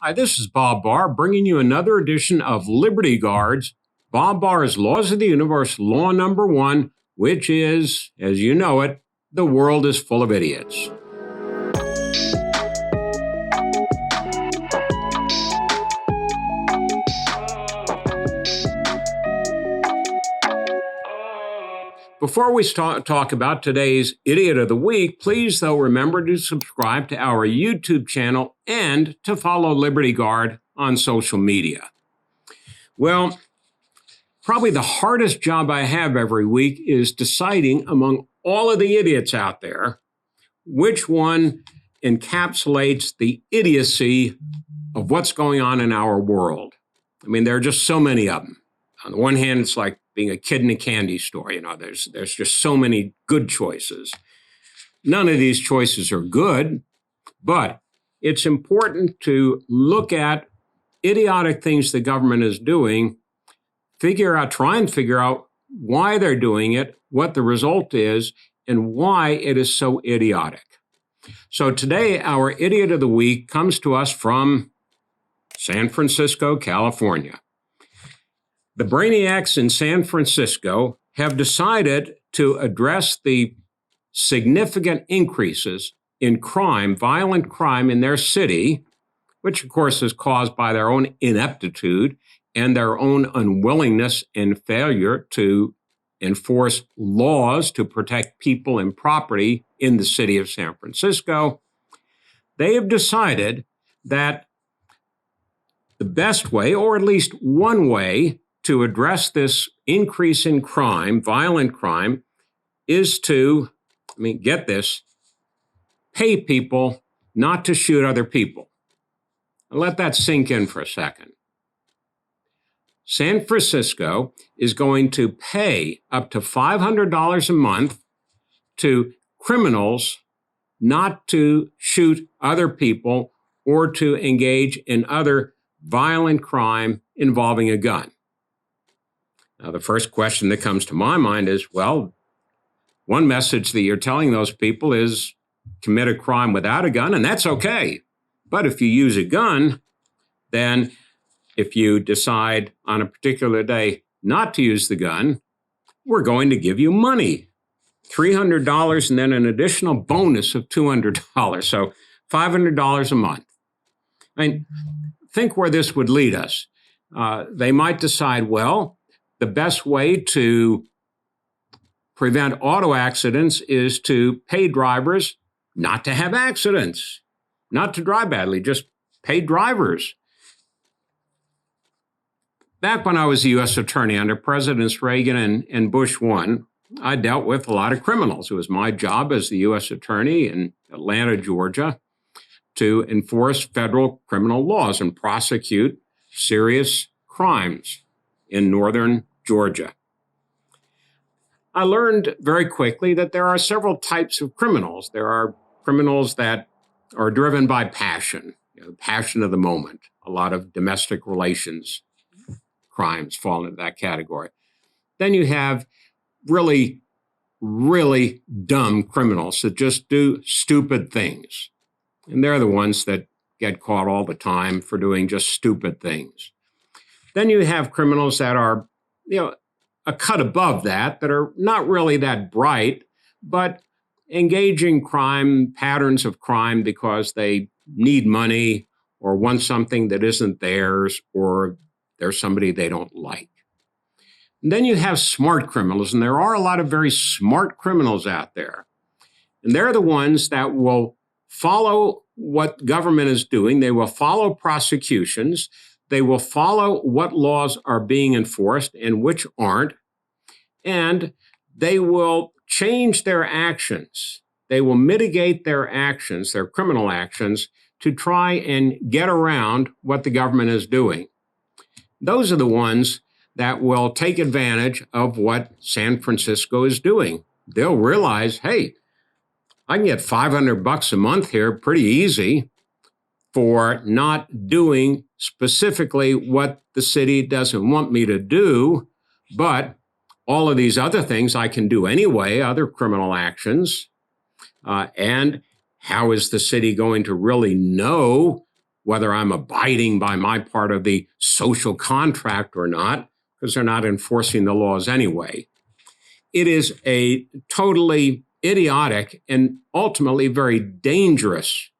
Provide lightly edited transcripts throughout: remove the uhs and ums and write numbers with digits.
Hi, this is Bob Barr bringing you another edition of Liberty Guards, Bob Barr's Laws of the Universe, law number one, which is, as you know it, the world is full of idiots. Before we talk about today's Idiot of the Week, please, though, remember to subscribe to our YouTube channel and to follow Liberty Guard on social media. Well, probably the hardest job I have every week is deciding among all of the idiots out there which one encapsulates the idiocy of what's going on in our world. I mean, there are just so many of them. On the one hand, it's like being a kid in a candy store. You know, there's just so many good choices. None of these choices are good, but it's important to look at idiotic things the government is doing, try and figure out why they're doing it, what the result is, and why it is so idiotic. So today, our Idiot of the Week comes to us from San Francisco, California. The brainiacs in San Francisco have decided to address the significant increases in crime, violent crime in their city, which of course is caused by their own ineptitude and their own unwillingness and failure to enforce laws to protect people and property in the city of San Francisco. They have decided that the best way, or at least one way, to address this increase in crime, violent crime, is to, get this, pay people not to shoot other people. And let that sink in for a second. San Francisco is going to pay up to $500 a month to criminals not to shoot other people or to engage in other violent crime involving a gun. Now, the first question that comes to my mind is, well, one message that you're telling those people is commit a crime without a gun, and that's okay. But if you use a gun, then if you decide on a particular day not to use the gun, we're going to give you money, $300, and then an additional bonus of $200. So $500 a month. Think where this would lead us. They might decide, well, the best way to prevent auto accidents is to pay drivers not to have accidents, not to drive badly, just pay drivers. Back when I was a U.S. attorney under Presidents Reagan and Bush 1, I dealt with a lot of criminals. It was my job as the U.S. attorney in Atlanta, Georgia, to enforce federal criminal laws and prosecute serious crimes in northern Georgia. I learned very quickly that there are several types of criminals. There are criminals that are driven by passion, passion of the moment. A lot of domestic relations crimes fall into that category. Then you have really, really dumb criminals that just do stupid things. And they're the ones that get caught all the time for doing just stupid things. Then you have criminals that are, a cut above that are not really that bright, but engaging patterns of crime because they need money or want something that isn't theirs, or there's somebody they don't like. And then you have smart criminals, and there are a lot of very smart criminals out there. And they're the ones that will follow what government is doing. They will follow prosecutions. They will follow what laws are being enforced and which aren't. And they will change their actions. They will mitigate their actions, their criminal actions, to try and get around what the government is doing. Those are the ones that will take advantage of what San Francisco is doing. They'll realize, hey, I can get $500 a month here pretty easy for not doing specifically what the city doesn't want me to do, but all of these other things I can do anyway, other criminal actions. And how is the city going to really know whether I'm abiding by my part of the social contract or not, because they're not enforcing the laws anyway. It is a totally idiotic and ultimately very dangerous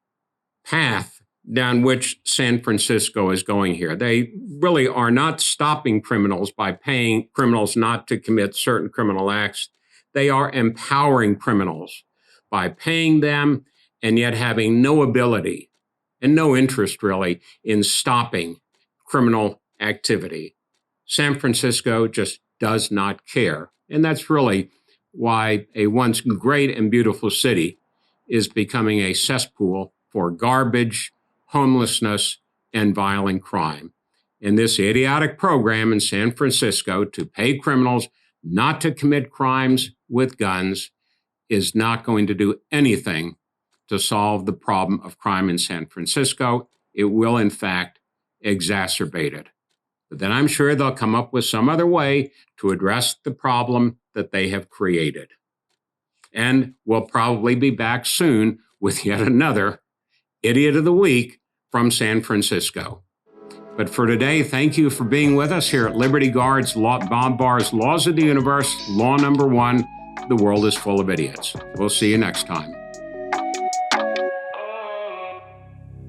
path down which San Francisco is going here. They really are not stopping criminals by paying criminals not to commit certain criminal acts. They are empowering criminals by paying them and yet having no ability and no interest really in stopping criminal activity. San Francisco just does not care. And that's really why a once great and beautiful city is becoming a cesspool for garbage, homelessness, and violent crime. And this idiotic program in San Francisco to pay criminals not to commit crimes with guns is not going to do anything to solve the problem of crime in San Francisco. It will, in fact, exacerbate it. But then I'm sure they'll come up with some other way to address the problem that they have created. And we'll probably be back soon with yet another Idiot of the Week from San Francisco. But for today, thank you for being with us here at Liberty Guard's Bob Barr's Laws of the Universe, Law Number 1, The World is Full of Idiots. We'll see you next time.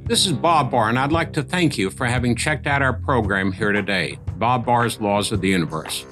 This is Bob Barr, and I'd like to thank you for having checked out our program here today, Bob Barr's Laws of the Universe.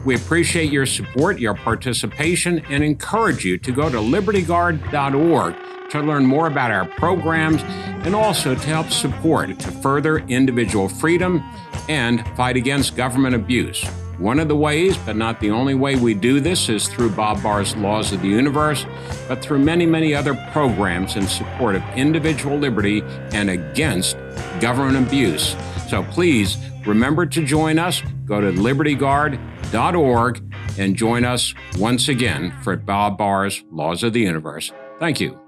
We appreciate your support, your participation, and encourage you to go to libertyguard.org to learn more about our programs and also to help support to further individual freedom and fight against government abuse. One of the ways, but not the only way we do this, is through Bob Barr's Laws of the Universe, but through many, many other programs in support of individual liberty and against government abuse. So please remember to join us. Go to libertyguard.org and join us once again for Bob Barr's Laws of the Universe. Thank you.